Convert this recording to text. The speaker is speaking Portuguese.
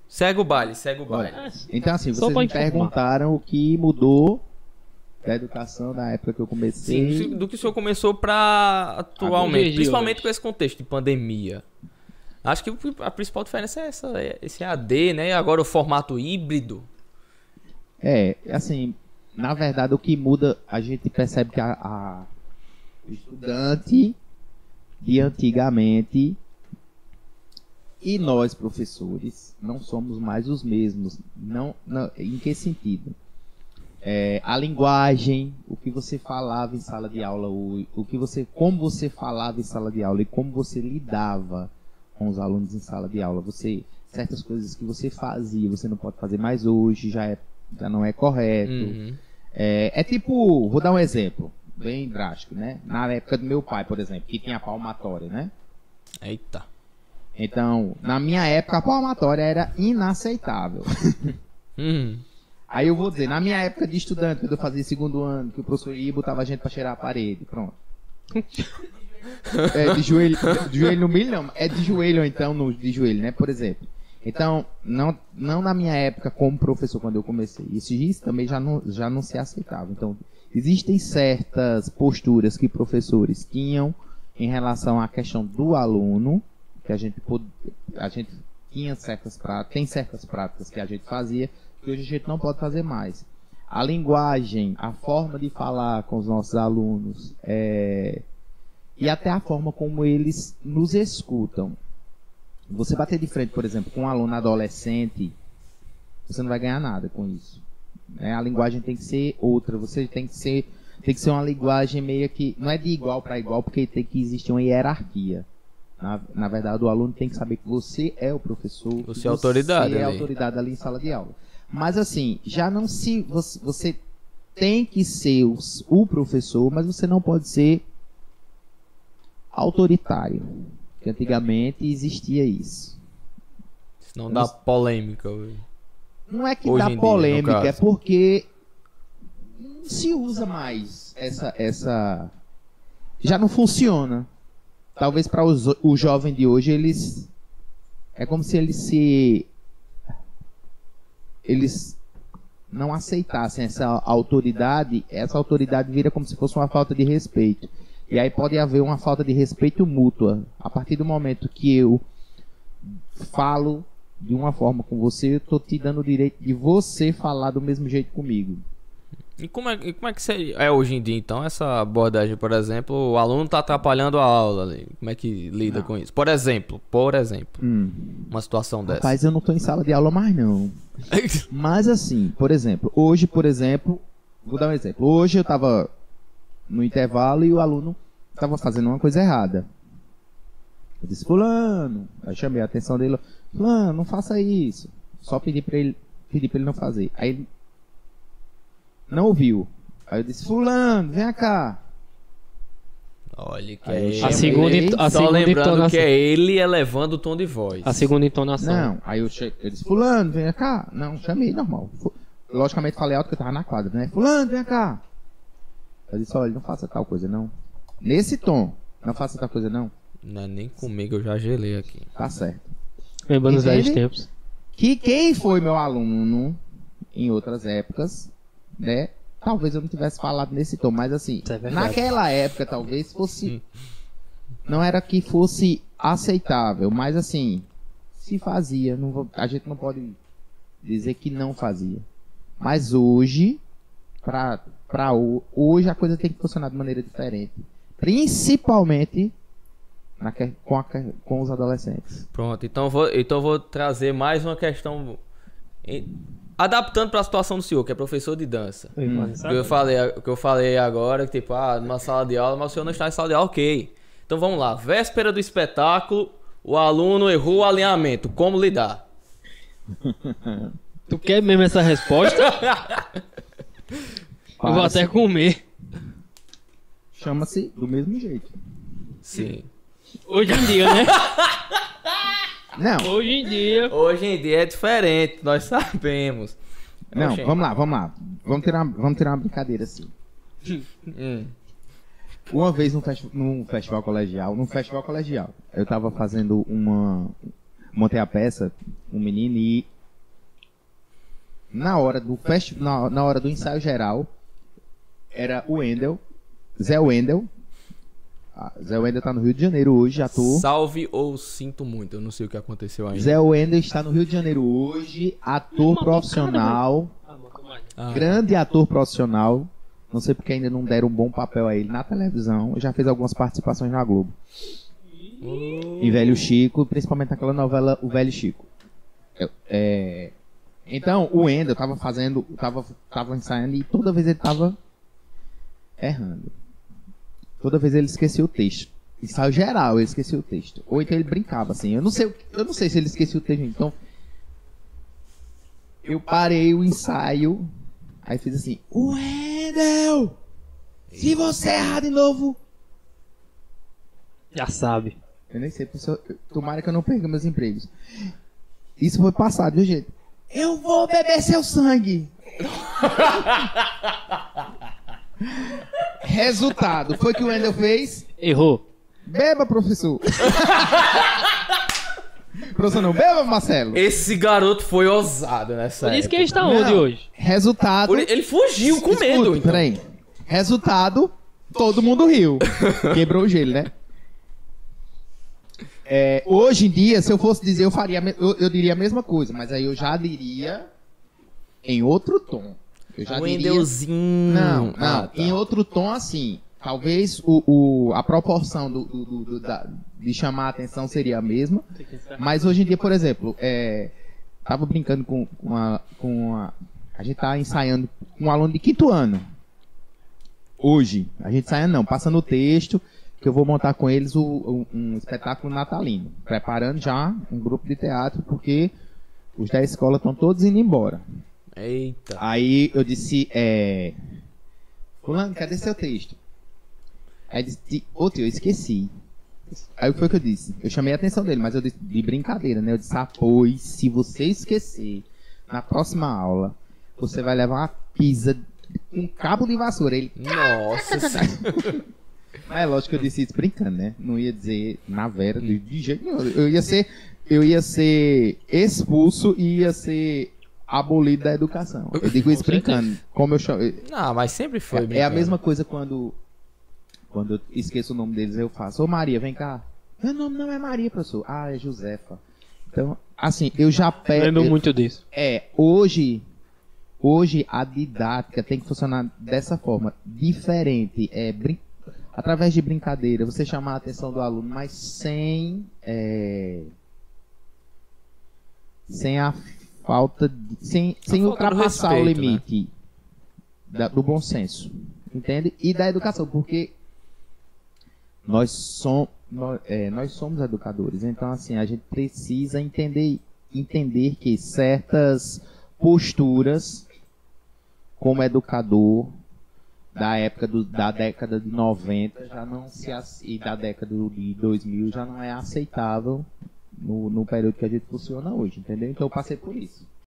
Segue o baile, segue o baile. Então, assim, Só vocês pra me informar. perguntaram o que mudou da educação da época que eu comecei. Sim, do que o senhor começou pra atualmente, Hoje. principalmente com esse contexto de pandemia. Acho que a principal diferença é esse AD, né? Agora o formato híbrido. Assim, na verdade, o que muda, a gente percebe que o estudante de antigamente e nós, professores, não somos mais os mesmos. Não, em que sentido? A linguagem, o que você falava em sala de aula, como você falava em sala de aula e como você lidava com os alunos em sala de aula. Certas coisas que você fazia, você não pode fazer mais hoje, já não é correto. Uhum. Tipo, vou dar um exemplo, bem drástico, né? Na época do meu pai, por exemplo, que tinha palmatória, né? Eita. Então, na minha época, a palmatória era inaceitável. Aí eu vou dizer, na minha época de estudante, quando eu fazia segundo ano, que o professor ia e botava a gente pra cheirar a parede, pronto. De joelho no milho, não. É de joelho, então, de joelho, né? Por exemplo. Então, não na minha época como professor, quando eu comecei. Isso também já não se aceitava. Então, existem certas posturas que professores tinham em relação à questão do aluno, que a gente tem certas práticas que a gente fazia, que hoje a gente não pode fazer mais. A linguagem, a forma de falar com os nossos alunos, e até a forma como eles nos escutam. Você bater de frente, por exemplo, com um aluno adolescente, você não vai ganhar nada com isso. A linguagem tem que ser outra. Você tem que ser uma linguagem meio que... Não é de igual para igual, porque tem que existir uma hierarquia. Na verdade, o aluno tem que saber que você é o professor. Você é autoridade. Você é autoridade ali em sala de aula. Mas assim, já não se... Você tem que ser o professor, mas você não pode ser autoritário. Porque antigamente existia isso. Não dá polêmica hoje. Não é que Hoje dá em dia, polêmica, no caso. é porque não se usa mais essa... Já não funciona. Talvez para o jovem de hoje, é como se eles não aceitassem essa autoridade vira como se fosse uma falta de respeito. E aí pode haver uma falta de respeito mútua. A partir do momento que eu falo de uma forma com você, eu estou te dando o direito de você falar do mesmo jeito comigo. E como é que seria hoje em dia, então, essa abordagem, por exemplo, o aluno está atrapalhando a aula ali. Como é que lida com isso? Por exemplo, uma situação dessa. Rapaz, eu não estou em sala de aula mais não. Mas assim, hoje, vou dar um exemplo. Hoje eu estava no intervalo e o aluno estava fazendo uma coisa errada. Eu disse, fulano, aí chamei a atenção dele, fulano, não faça isso. Só pedi para ele não fazer. Aí ele não ouviu. Aí eu disse, fulano, vem cá. Olha que Aí eu A chamei, segunda Só lembrando entonação. que é ele elevando o tom de voz. A segunda entonação. Não, aí eu disse, fulano, vem cá. Não, chamei, normal. Logicamente falei alto que eu tava na quadra, né? Fulano, vem cá. Eu disse, olha, não faça tal coisa, não. Nesse tom, não faça tal coisa, não. Não é nem comigo, eu já gelei aqui. Tá certo. Lembrando os velhos Entende? tempos. Que quem foi meu aluno em outras épocas, né? Talvez eu não tivesse falado nesse tom, mas assim, Isso é verdade. naquela época talvez fosse... Não era que fosse aceitável, mas assim, se fazia. A gente não pode dizer que não fazia. Mas hoje, hoje a coisa tem que funcionar de maneira diferente. Principalmente com os adolescentes. Pronto, então eu vou trazer mais uma questão adaptando para a situação do senhor, que é professor de dança. O que eu falei agora, que tipo, numa sala de aula, mas o senhor não está em sala de aula, ok. Então vamos lá, véspera do espetáculo, o aluno errou o alinhamento, como lidar? Tu quer mesmo essa resposta? Eu vou até comer. Chama-se do mesmo jeito. Sim. Hoje em dia, né? Não, Hoje em dia. Hoje em dia é diferente, nós sabemos. não, Oxente. vamos lá. Vamos tirar uma brincadeira assim. Uma vez num festival colegial, eu tava fazendo montei a peça, um menino, e na hora do na hora do ensaio geral, era o Wendel, Zé Wendel. Zé Wendel tá no Rio de Janeiro hoje, ator. Salve ou sinto muito, eu não sei o que aconteceu ainda. Zé Wendel está no Rio de Janeiro hoje, ator profissional, grande ator profissional. Não sei porque ainda não deram um bom papel a ele na televisão. Já fez algumas participações na Globo. Em Velho Chico, principalmente naquela novela O Velho Chico. Então, o Wendel tava ensaiando e toda vez ele tava errando. Toda vez ele esquecia o texto. Ensaio geral, ele esquecia o texto. Ou então ele brincava assim. Eu não sei se ele esquecia o texto. Então, eu parei o ensaio. Aí fiz assim: Wendel! Se você errar de novo. Já sabe. Eu nem sei, pessoal. Tomara que eu não perca meus empregos. Isso foi passado, viu, gente? Eu vou beber seu sangue! Resultado, foi que o Wendel fez? Errou. Beba, professor! Professor, não beba, Marcelo? Esse garoto foi ousado nessa Por isso época. que ele está onde Não. hoje? Resultado. Ele fugiu com Escuta, medo, então. Peraí. Resultado, todo mundo riu. Quebrou o gelo, né? Hoje em dia, se eu fosse dizer, eu diria a mesma coisa, mas aí eu já diria em outro tom. Eu já diria... Wendeuzinho. Não, tá. em outro tom assim. Talvez a proporção de chamar a atenção seria a mesma. Mas hoje em dia, por exemplo, tava brincando a gente tá ensaiando com um aluno de 5º ano. Hoje, a gente ensaiando não, passando o texto, que eu vou montar com eles um espetáculo natalino. Preparando já um grupo de teatro, porque os da escola estão todos indo embora. Eita. Aí eu disse, Fulano, cadê seu texto? Aí ele disse, ô tio, eu esqueci. Aí foi o que eu disse. Eu chamei a atenção dele, mas eu disse, de brincadeira, né? Eu disse, pois, se você esquecer, na próxima aula, você vai levar uma pizza com um cabo de vassoura. Ele, Nossa senhora. mas é lógico que eu disse isso brincando, né? Não ia dizer na vera, de jeito nenhum. Eu ia ser expulso e ia ser abolido da educação. Eu digo isso brincando. Como eu chamo. Não, mas sempre foi. É a brincando. mesma coisa quando eu esqueço o nome deles, eu faço. Ô Maria, vem cá. Meu nome não é Maria, professor. Ah, é Josefa. Então, assim, eu já pego. Lembro muito disso. Hoje a didática tem que funcionar dessa forma. Diferente. Através de brincadeira, você chamar a atenção do aluno, mas sem a falta de, sem ultrapassar o respeito, limite do bom senso, entende? E da educação, porque nós somos educadores, então assim, a gente precisa entender que certas posturas como educador da década de 90 já não e da década de 2000 já não é aceitável no período que a gente funciona hoje, entendeu? Então eu passei por isso.